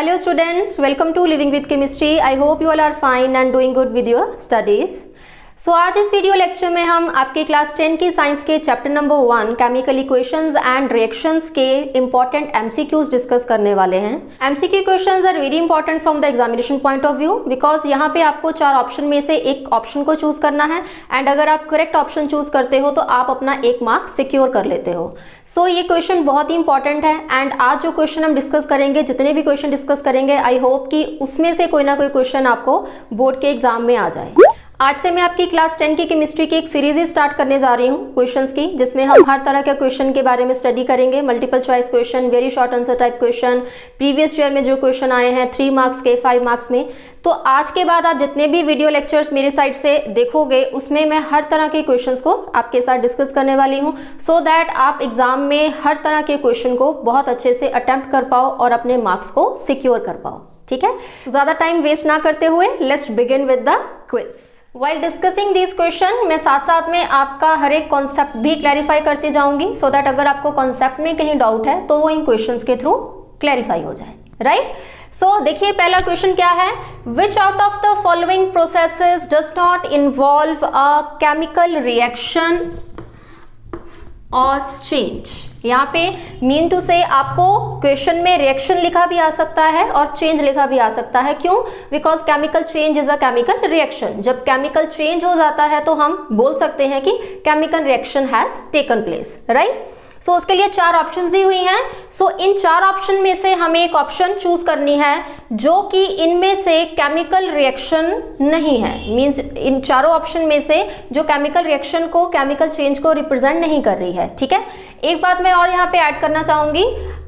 Hello students, welcome to Living with Chemistry. I hope you all are fine and doing good with your studies. So आज इस video lecture में हम आपके class 10 की science के chapter number 1 chemical equations and reactions के important MCQs discuss करने वाले हैं। MCQ questions are very important from the examination point of view because यहाँ पे आपको 4 ऑप्शन में से एक ऑप्शन को चूज करना है एंड अगर आप करेक्ट ऑप्शन चूज करते हो तो आप अपना 1 मार्क सिक्योर कर लेते हो। सो ये क्वेश्चन बहुत ही इंपॉर्टेंट है एंड आज जो क्वेश्चन हम डिस्कस करेंगे, जितने भी क्वेश्चन डिस्कस करेंगे, आई होप कि उसमें से कोई ना कोई क्वेश्चन आपको बोर्ड के एग्जाम में आ जाए। आज से मैं आपकी क्लास 10 की केमिस्ट्री की एक सीरीज ही स्टार्ट करने जा रही हूँ क्वेश्चंस की, जिसमें हम हर तरह के क्वेश्चन के बारे में स्टडी करेंगे। Multiple choice question, very short answer type question, previous year में जो क्वेश्चन आए हैं 3 मार्क्स के, 5 मार्क्स में। तो आज के बाद आप जितने भी वीडियो लेक्चर्स मेरे साइड से देखोगे उसमें मैं हर तरह के क्वेश्चंस को आपके साथ डिस्कस करने वाली हूँ सो दैट आप एग्जाम में हर तरह के क्वेश्चन को बहुत अच्छे से अटेम्प्ट कर पाओ और अपने मार्क्स को सिक्योर कर पाओ। ठीक है, तो ज्यादा टाइम वेस्ट ना करते हुए let's begin with the quiz. While discussing these question, मैं साथ साथ में आपका हर एक कॉन्सेप्ट भी क्लैरिफाई करती जाऊंगी सो दैट अगर आपको कॉन्सेप्ट में कहीं डाउट है तो वो इन क्वेश्चंस के थ्रू क्लैरिफाई हो जाए। राइट, सो देखिए पहला क्वेश्चन क्या है। Which out of the following processes does not involve a chemical reaction or change? यहाँ पे मीन टू से आपको क्वेश्चन में रिएक्शन लिखा भी आ सकता है और चेंज लिखा भी आ सकता है। क्यों? Because chemical change is a chemical reaction. जब केमिकल चेंज हो जाता है तो हम बोल सकते हैं कि chemical reaction has taken place. Right, so उसके लिए 4 ऑप्शंस दी हुई हैं। सो इन 4 ऑप्शन में से हमें एक ऑप्शन चूज करनी है जो कि इनमें से केमिकल रिएक्शन नहीं है। मींस इन चारों ऑप्शन में से जो केमिकल रिएक्शन को, केमिकल चेंज को रिप्रेजेंट नहीं कर रही है। ठीक है, एक बात मैं और यहाँ पे ऐड करना चाहूंगी,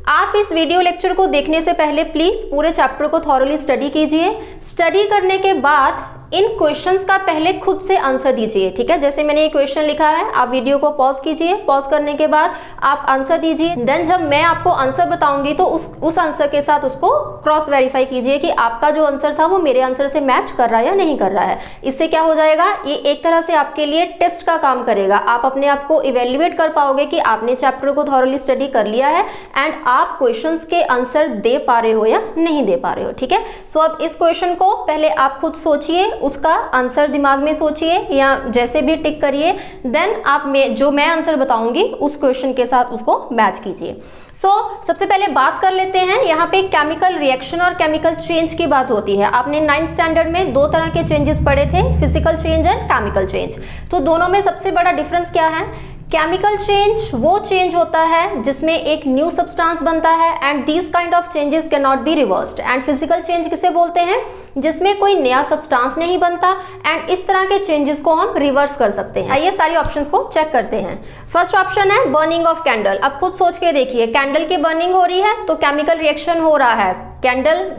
आप इस वीडियो लेक्चर को देखने से पहले प्लीज पूरे चैप्टर को थॉरोली स्टडी कीजिए। स्टडी करने के बाद इन क्वेश्चंस का पहले खुद से आंसर दीजिए। ठीक है, जैसे मैंने ये क्वेश्चन लिखा है, आप वीडियो को पॉज कीजिए, पॉज करने के बाद आप आंसर दीजिए। देन जब मैं आपको आंसर बताऊंगी तो उस आंसर के साथ उसको क्रॉस वेरीफाई कीजिए कि आपका जो आंसर था वो मेरे आंसर से मैच कर रहा है या नहीं कर रहा है। इससे क्या हो जाएगा, ये एक तरह से आपके लिए टेस्ट का काम करेगा। आप अपने आप को इवेल्युएट कर पाओगे कि आपने चैप्टर को थॉरोली स्टडी कर लिया है एंड आप क्वेश्चंस के आंसर दे पा रहे हो या नहीं दे पा रहे हो। ठीक है, सो अब इस क्वेश्चन को पहले आप खुद सोचिए, उसका आंसर दिमाग में सोचिए या जैसे भी टिक करिए, देन आप जो मैं आंसर बताऊंगी उस क्वेश्चन के साथ उसको मैच कीजिए। सो सबसे पहले बात कर लेते हैं, यहाँ पे केमिकल रिएक्शन और केमिकल चेंज की बात होती है। आपने 9th स्टैंडर्ड में 2 तरह के चेंजेस पढ़े थे, physical change and chemical change. तो दोनों में सबसे बड़ा डिफरेंस क्या है? केमिकल चेंज वो चेंज होता है जिसमें एक न्यू सब्सटेंस बनता है and these kind of changes can not be reversed. And physical change किसे बोलते हैं? जिसमें कोई नया सब्सटेंस नहीं बनता एंड इस तरह के चेंजेस को हम रिवर्स कर सकते हैं। आइए सारी ऑप्शंस को चेक करते हैं। फर्स्ट ऑप्शन है बर्निंग ऑफ कैंडल। अब खुद सोच के देखिए, कैंडल की बर्निंग हो रही है तो केमिकल रिएक्शन हो रहा है। कैंडल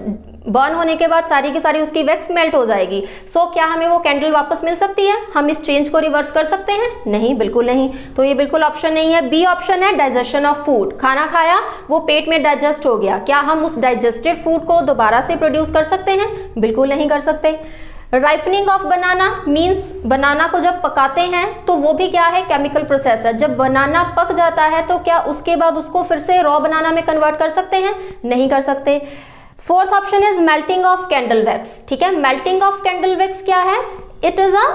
बर्न होने के बाद सारी की सारी उसकी वैक्स मेल्ट हो जाएगी। सो क्या हमें वो कैंडल वापस मिल सकती है? हम इस चेंज को रिवर्स कर सकते हैं? नहीं, बिल्कुल नहीं। तो ये बिल्कुल ऑप्शन नहीं है। बी ऑप्शन है डाइजेशन ऑफ फूड। खाना खाया, वो पेट में डाइजेस्ट हो गया, क्या हम उस डाइजेस्टेड फूड को दोबारा से प्रोड्यूस कर सकते हैं? बिल्कुल नहीं कर सकते। राइपनिंग ऑफ बनाना मीन्स बनाना को जब पकाते हैं तो वो भी क्या है? केमिकल प्रोसेस है। जब बनाना पक जाता है तो क्या उसके बाद उसको फिर से रॉ बनाना में कन्वर्ट कर सकते हैं? नहीं कर सकते। Fourth option is melting of candle wax. ठीक है, मेल्टिंग ऑफ कैंडल वैक्स क्या है? It is a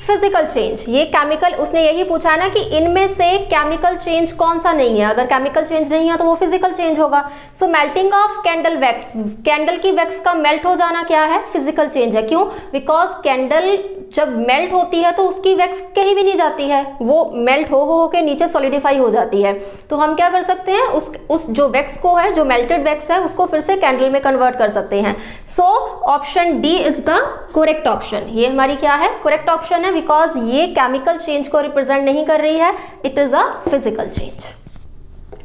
physical change. ये केमिकल, उसने यही पूछा है ना कि इनमें से केमिकल चेंज कौन सा नहीं है। अगर केमिकल चेंज नहीं है तो वो फिजिकल चेंज होगा। So melting of candle wax, candle की वैक्स का मेल्ट हो जाना क्या है? फिजिकल चेंज है। क्यों? बिकॉज कैंडल जब मेल्ट होती है तो उसकी वैक्स कहीं भी नहीं जाती है, वो मेल्ट हो के नीचे सॉलिडिफाई हो जाती है। तो हम क्या कर सकते हैं, उस जो वैक्स को है, जो मेल्टेड वैक्स है, उसको फिर से कैंडल में कन्वर्ट कर सकते हैं। So option D is the correct option. ये हमारी क्या है? करेक्ट ऑप्शन है बिकॉज ये केमिकल चेंज को रिप्रेजेंट नहीं कर रही है, it is a physical change.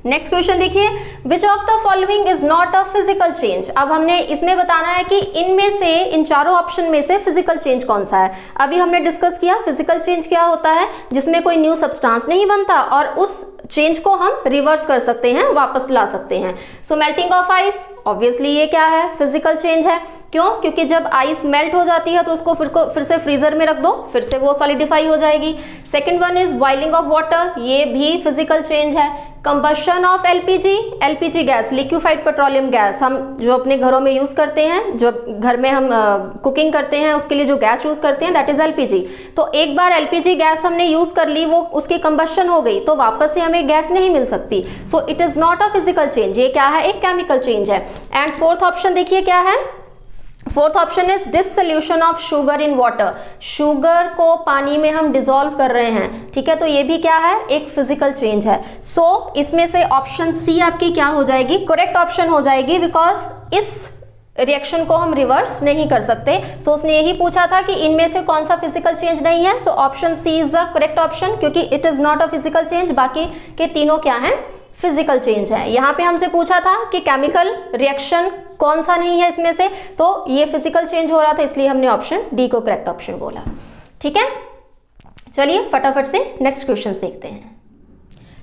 Next question देखिए, which of the following is not a physical change. अब हमने इसमें बताना है कि इनमें से, इन चारों ऑप्शन में से फिजिकल चेंज कौन सा है। अभी हमने डिस्कस किया फिजिकल चेंज क्या होता है, जिसमें कोई न्यू सब्सटेंस नहीं बनता और उस चेंज को हम रिवर्स कर सकते हैं, वापस ला सकते हैं। सो मेल्टिंग ऑफ आइस, ऑब्वियसली ये क्या है? फिजिकल चेंज है। क्यों? क्योंकि जब आइस मेल्ट हो जाती है तो उसको फिर से फ्रीजर में रख दो, फिर से वो सॉलिडिफाई हो जाएगी। Second one is boiling of water, ये भी फिजिकल चेंज है। Combustion of LPG gas, liquefied petroleum gas, हम जो अपने घरों में यूज करते हैं, जो घर में हम कुकिंग करते हैं उसके लिए जो गैस यूज करते हैं, दैट इज एलपीजी। तो एक बार एलपीजी गैस हमने यूज कर ली, वो उसकी कंबशन हो गई, तो वापस से हमें गैस नहीं मिल सकती। So it is not a physical change, ये क्या है? एक केमिकल चेंज है। एंड फोर्थ ऑप्शन देखिए क्या है? Fourth option is dissolution of sugar in water, sugar को पानी में हम डिसॉल्व कर रहे हैं, ठीक है, तो ये भी क्या है? एक फिजिकल चेंज है। सो इसमें से ऑप्शन सी आपकी क्या हो जाएगी? करेक्ट ऑप्शन हो जाएगी, बिकॉज इस रिएक्शन को हम रिवर्स नहीं कर सकते। सो उसने यही पूछा था कि इनमें से कौन सा फिजिकल चेंज नहीं है। So option C is the correct option, क्योंकि it is not a physical change, बाकी के तीनों क्या हैं? फिजिकल चेंज है। यहाँ पे हमसे पूछा था कि केमिकल रिएक्शन कौन सा नहीं है इसमें से, तो ये फिजिकल चेंज हो रहा था, इसलिए हमने ऑप्शन डी को करेक्ट ऑप्शन बोला। ठीक है, चलिए फटाफट से नेक्स्ट क्वेश्चन देखते हैं।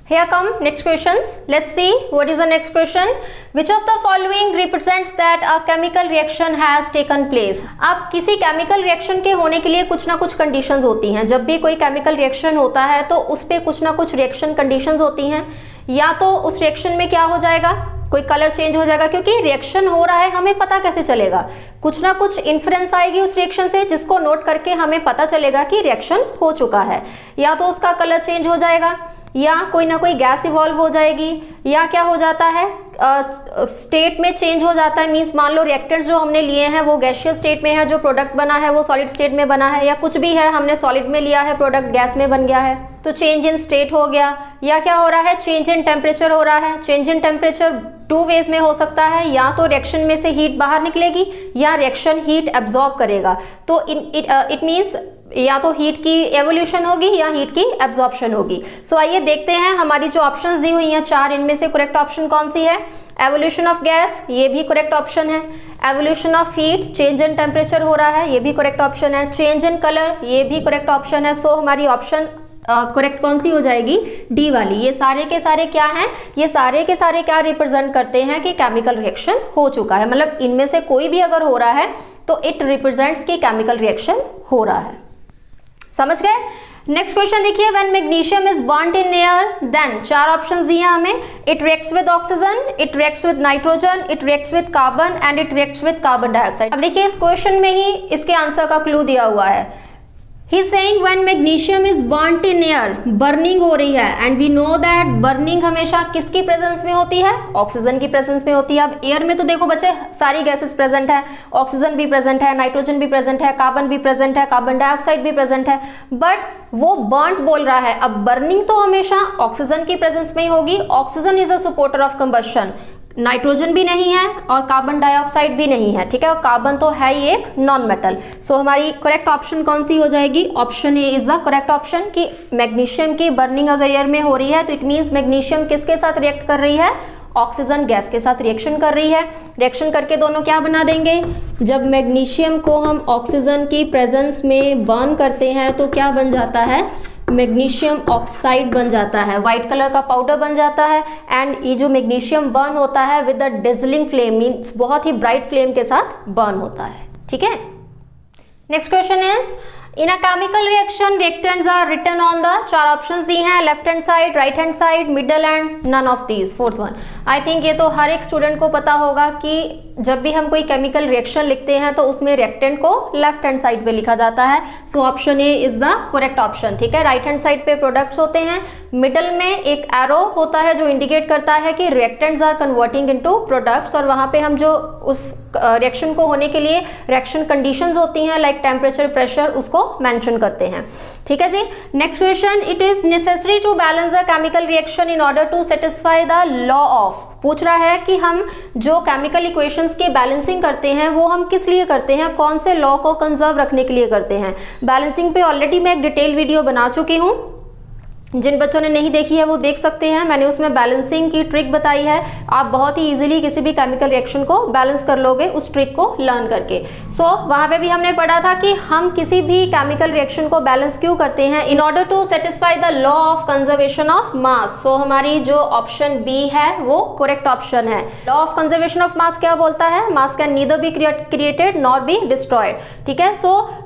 Here come next questions. Let's see what is the next question. Which of the following represents that a chemical reaction has taken place? अब किसी केमिकल रिएक्शन के होने के लिए कुछ ना कुछ कंडीशंस होती हैं। जब भी कोई केमिकल रिएक्शन होता है तो उस पर कुछ ना कुछ रिएक्शन कंडीशंस होती हैं। या तो उस रिएक्शन में क्या हो जाएगा? कोई कलर चेंज हो जाएगा, क्योंकि रिएक्शन हो रहा है, हमें पता कैसे चलेगा? कुछ ना कुछ इन्फ्लुएंस आएगी उस रिएक्शन से, जिसको नोट करके हमें पता चलेगा कि रिएक्शन हो चुका है। या तो उसका कलर चेंज हो जाएगा, या कोई ना कोई गैस इवॉल्व हो जाएगी, या क्या हो जाता है? स्टेट में चेंज हो जाता है। मींस मान लो रिएक्टेंट्स जो हमने लिए हैं वो गैसियस स्टेट में है, जो प्रोडक्ट बना है वो सॉलिड स्टेट में बना है, या कुछ भी है हमने सॉलिड में लिया है, प्रोडक्ट गैस में बन गया है, तो चेंज इन स्टेट हो गया। या क्या हो रहा है? चेंज इन टेम्परेचर हो रहा है। Change in temperature two ways में हो सकता है, या तो रिएक्शन में से हीट बाहर निकलेगी या रिएक्शन हीट एब्जॉर्ब करेगा। तो इट मीन्स या तो हीट की एवोल्यूशन होगी या हीट की एब्जॉर्प्शन होगी। सो आइए देखते हैं हमारी जो ऑप्शंस दी हुई हैं चार, इनमें से करेक्ट ऑप्शन कौन सी है? एवोल्यूशन ऑफ गैस, ये भी करेक्ट ऑप्शन है। Evolution of heat, change in temperature हो रहा है, ये भी करेक्ट ऑप्शन है। चेंज इन कलर, ये भी करेक्ट ऑप्शन है। सो हमारी ऑप्शन करेक्ट कौन सी हो जाएगी? डी वाली। ये सारे के सारे क्या हैं? ये सारे के सारे क्या रिप्रेजेंट करते हैं कि केमिकल रिएक्शन हो चुका है। मतलब इनमें से कोई भी अगर हो रहा है तो इट रिप्रेजेंट्स कि केमिकल रिएक्शन हो रहा है। समझ गए? नेक्स्ट क्वेश्चन देखिए, when magnesium is burned in air then, चार ऑप्शंस दिए हमें। It reacts with oxygen, it reacts with nitrogen, it reacts with carbon and it reacts with carbon dioxide. अब देखिए इस क्वेश्चन में ही इसके आंसर का क्लू दिया हुआ है। He is saying when magnesium is burnt in air, burning हो रही है, and we know that burning हमेशा किसकी प्रेजेंस में होती है? ऑक्सीजन की प्रेजेंस में होती है। अब एयर में तो देखो बच्चे सारी गैसेस प्रेजेंट है, ऑक्सीजन भी प्रेजेंट है, नाइट्रोजन भी प्रेजेंट है, कार्बन भी प्रेजेंट है, कार्बन डाइऑक्साइड भी प्रेजेंट है, बट वो बर्न्ट बोल रहा है। अब बर्निंग तो हमेशा ऑक्सीजन की प्रेजेंस में ही होगी। Oxygen is a supporter of combustion, nitrogen भी नहीं है और कार्बन डाइऑक्साइड भी नहीं है, ठीक है, और कार्बन तो है ही एक नॉन मेटल। सो हमारी करेक्ट ऑप्शन कौन सी हो जाएगी? Option A is the correct option कि मैग्नीशियम की बर्निंग अगर एयर में हो रही है तो इट मीन्स मैग्नीशियम किसके साथ रिएक्ट कर रही है? ऑक्सीजन गैस के साथ रिएक्शन कर रही है। रिएक्शन करके दोनों क्या बना देंगे? जब मैग्नीशियम को हम ऑक्सीजन की प्रेजेंस में बर्न करते हैं तो क्या बन जाता है? मैग्नीशियम ऑक्साइड बन जाता है, व्हाइट कलर का पाउडर बन जाता है। एंड ये जो मैग्नीशियम बर्न होता है with the dazzling flame, means बहुत ही ब्राइट फ्लेम के साथ बर्न होता है। ठीक है, next question is in a chemical reaction reactants are written on the, चार ऑप्शंस दी हैं, left hand side, right hand side, middle and none of these. Fourth one, I think ये तो हर एक स्टूडेंट को पता होगा कि जब भी हम कोई केमिकल रिएक्शन लिखते हैं तो उसमें रिएक्टेंट को लेफ्ट हैंड साइड पे लिखा जाता है। So option A is the correct option. ठीक है, राइट हैंड साइड पे प्रोडक्ट्स होते हैं, मिडल में एक एरो होता है जो इंडिकेट करता है कि reactants are converting into products, और वहां पे हम जो उस रिएक्शन को होने के लिए रिएक्शन कंडीशंस होती हैं लाइक टेम्परेचर, प्रेशर, उसको मेंशन करते हैं। ठीक है जी, next question, it is necessary to balance a chemical reaction in order to satisfy the law of. पूछ रहा है कि हम जो केमिकल इक्वेशंस की बैलेंसिंग करते हैं वो हम किस लिए करते हैं, कौन से लॉ को कंजर्व रखने के लिए करते हैं। बैलेंसिंग पे ऑलरेडी मैं एक डिटेल वीडियो बना चुकी हूँ, जिन बच्चों ने नहीं देखी है वो देख सकते हैं, मैंने उसमें बैलेंसिंग की ट्रिक बताई है। आप बहुत ही इजीली किसी भी केमिकल रिएक्शन को बैलेंस कर लोगे उस ट्रिक को लर्न करके। वहाँ पे भी हमने पढ़ा था कि हम किसी भी केमिकल रिएक्शन को बैलेंस क्यों करते हैं, in order to satisfy the law of conservation of mass. हमारी जो ऑप्शन बी है वो करेक्ट ऑप्शन है। Law of conservation of mass क्या बोलता है, mass can neither be created nor be destroyed. ठीक है,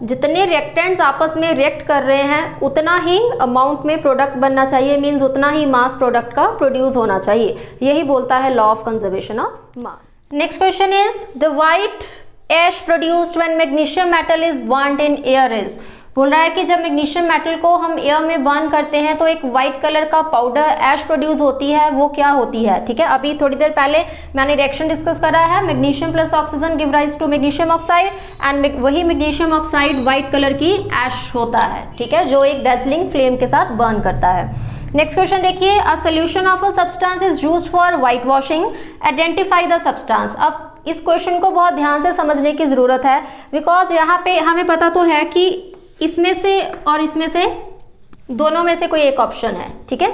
जितने रिएक्टेंट्स आपस में रिएक्ट कर रहे हैं उतना ही अमाउंट में प्रोडक्ट बनना चाहिए, मींस उतना ही मास प्रोडक्ट का प्रोड्यूस होना चाहिए। यही बोलता है law of conservation of mass. Next question is the white ash produced when magnesium metal is burned in air is. बोल रहा है कि जब मैग्नीशियम मेटल को हम एयर में बर्न करते हैं तो एक व्हाइट कलर का पाउडर ऐश प्रोड्यूस होती है, वो क्या होती है। ठीक है, अभी थोड़ी देर पहले मैंने रिएक्शन डिस्कस करा है, magnesium plus oxygen give rise to magnesium oxide and वही मैग्नीशियम ऑक्साइड व्हाइट कलर की ऐश होता है। ठीक है, जो एक डेजलिंग फ्लेम के साथ बर्न करता है। नेक्स्ट क्वेश्चन देखिए, अ solution of a substance is used for white washing, identify the substance. अब इस क्वेश्चन को बहुत ध्यान से समझने की जरूरत है, बिकॉज यहाँ पे हमें पता तो है कि इसमें से और इसमें से दोनों में से कोई एक ऑप्शन है। ठीक है,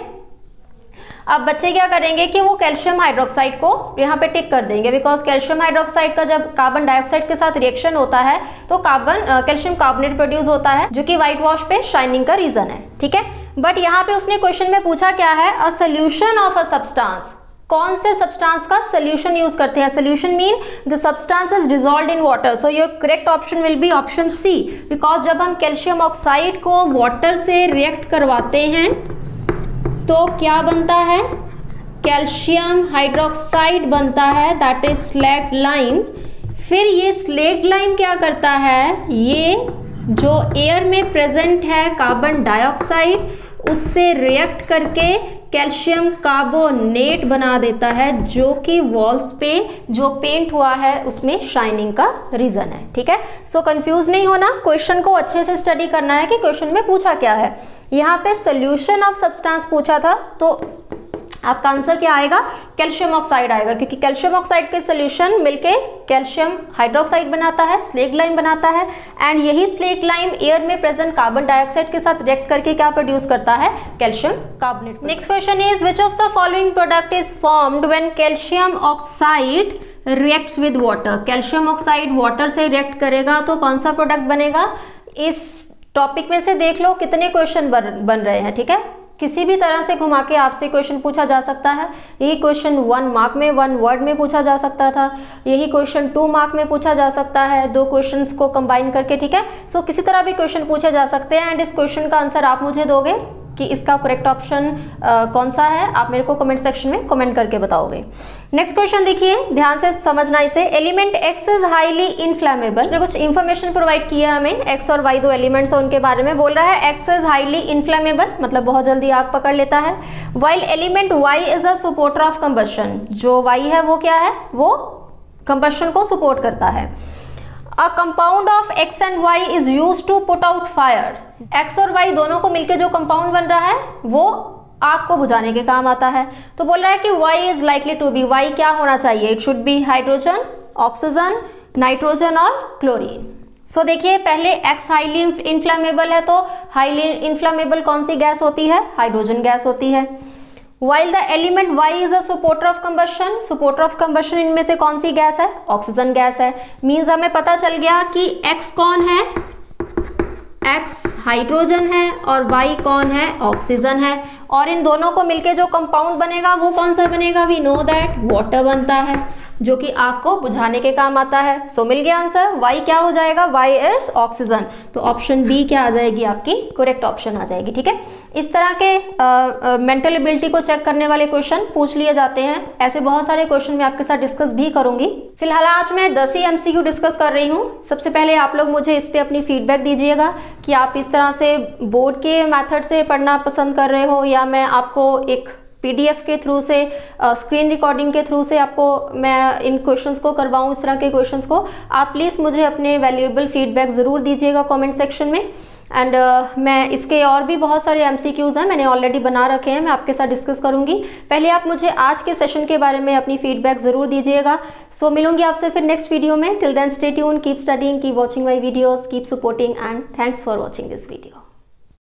अब बच्चे क्या करेंगे कि वो कैल्शियम हाइड्रोक्साइड को यहाँ पे टिक कर देंगे, बिकॉज कैल्शियम हाइड्रोक्साइड का जब कार्बन डाइऑक्साइड के साथ रिएक्शन होता है तो कैल्शियम कार्बोनेट प्रोड्यूस होता है, जो कि व्हाइट वॉश पे शाइनिंग का रीजन है। ठीक है, बट यहाँ पे उसने क्वेश्चन में पूछा क्या है, a solution of a substance. कौन से सब्सटेंस का सोल्यूशन यूज करते हैं, solution mean the substance is dissolved in water. So your correct option will be option C, because जब हम कैल्शियम ऑक्साइड को वाटर से रिएक्ट करवाते हैं तो क्या बनता है, कैल्शियम हाइड्रोक्साइड बनता है, दैट इज स्लैग्ड लाइम। फिर ये स्लैग्ड लाइम क्या करता है, ये जो एयर में प्रेजेंट है कार्बन डाइऑक्साइड उससे रिएक्ट करके कैल्शियम कार्बोनेट बना देता है, जो कि वॉल्स पे जो पेंट हुआ है उसमें शाइनिंग का रीजन है। ठीक है, सो कंफ्यूज नहीं होना, क्वेश्चन को अच्छे से स्टडी करना है कि क्वेश्चन में पूछा क्या है। यहाँ पे सोल्यूशन ऑफ सब्सटेंस पूछा था तो आपका आंसर क्या आएगा, कैल्शियम ऑक्साइड आएगा, क्योंकि कैल्शियम ऑक्साइड के सोल्यूशन मिलके कैल्शियम हाइड्रोक्साइड बनाता है, स्लेग लाइम बनाता है, एंड यही स्लेग लाइम एयर में प्रेजेंट कार्बन डाइऑक्साइड के साथ रिएक्ट करके क्या प्रोड्यूस करता है, calcium carbonate. Next question is which of the following product is formed when calcium oxide reacts with water. Calcium oxide water से रिएक्ट करेगा तो कौन सा प्रोडक्ट बनेगा। इस टॉपिक में से देख लो कितने क्वेश्चन बन रहे हैं। ठीक है, किसी भी तरह से घुमा के आपसे क्वेश्चन पूछा जा सकता है। यही क्वेश्चन 1 मार्क में 1 वर्ड में पूछा जा सकता था, यही क्वेश्चन 2 मार्क में पूछा जा सकता है, 2 क्वेश्चंस को कंबाइन करके। ठीक है, सो किसी तरह भी क्वेश्चन पूछे जा सकते हैं एंड इस क्वेश्चन का आंसर आप मुझे दोगे कि इसका करेक्ट ऑप्शन कौन सा है, आप मेरे को कमेंट सेक्शन में कमेंट करके बताओगे। नेक्स्ट क्वेश्चन देखिए, ध्यान से समझना इसे। Element x is highly inflammable. कुछ इंफॉर्मेशन प्रोवाइड किया हमें, एक्स और वाई दो एलिमेंट्स हैं उनके बारे में। बोल रहा है एक्स इज हाईली इनफ्लेमेबल, मतलब बहुत जल्दी आग पकड़ लेता है। While element Y is a supporter of combustion. जो वाई है वो क्या है, वो कंबशन को सपोर्ट करता है। A compound of X and Y is use to put out fire. X और वाई दोनों को मिलकर जो कंपाउंड बन रहा है वो आग को बुझाने के काम आता है। तो बोल रहा है कि Y is likely to be, Y क्या होना चाहिए, it should be hydrogen, oxygen, nitrogen और क्लोरीन। सो देखिए, पहले एक्स हाईली इनफ्लेमेबल है तो हाईली इनफ्लेमेबल कौन सी गैस होती है, हाइड्रोजन गैस होती है। While the element Y is a supporter of combustion, supporter of combustion इनमें से कौन सी गैस है, ऑक्सीजन गैस है। मीन्स हमें पता चल गया कि X कौन है, X हाइड्रोजन है और Y कौन है, ऑक्सीजन है। और इन दोनों को मिलके जो कंपाउंड बनेगा वो कौन सा बनेगा, वी नो दैट वाटर बनता है, जो कि आग को बुझाने के काम आता है। सो मिल गया आंसर, Y क्या हो जाएगा, Y इज ऑक्सीजन। तो ऑप्शन बी क्या आ जाएगी, आपकी करेक्ट ऑप्शन आ जाएगी। ठीक है, इस तरह के मेंटल एबिलिटी को चेक करने वाले क्वेश्चन पूछ लिए जाते हैं। ऐसे बहुत सारे क्वेश्चन मैं आपके साथ डिस्कस भी करूंगी। फिलहाल आज मैं 10 ही MCQ डिस्कस कर रही हूँ। सबसे पहले आप लोग मुझे इस पे अपनी फीडबैक दीजिएगा कि आप इस तरह से बोर्ड के मेथड से पढ़ना पसंद कर रहे हो या मैं आपको एक PDF के थ्रू से, स्क्रीन रिकॉर्डिंग के थ्रू से आपको मैं इन क्वेश्चंस को करवाऊँ, इस तरह के क्वेश्चंस को। आप प्लीज़ मुझे अपने वैल्यूएबल फीडबैक ज़रूर दीजिएगा कमेंट सेक्शन में। एंड मैं इसके और भी बहुत सारे MCQs हैं, मैंने ऑलरेडी बना रखे हैं, मैं आपके साथ डिस्कस करूंगी। पहले आप मुझे आज के सेशन के बारे में अपनी फीडबैक ज़रूर दीजिएगा। सो मिलूंगी आपसे फिर नेक्स्ट वीडियो में। Till then stay tuned, keep studying, keep watching my videos, keep supporting and thanks for watching this video.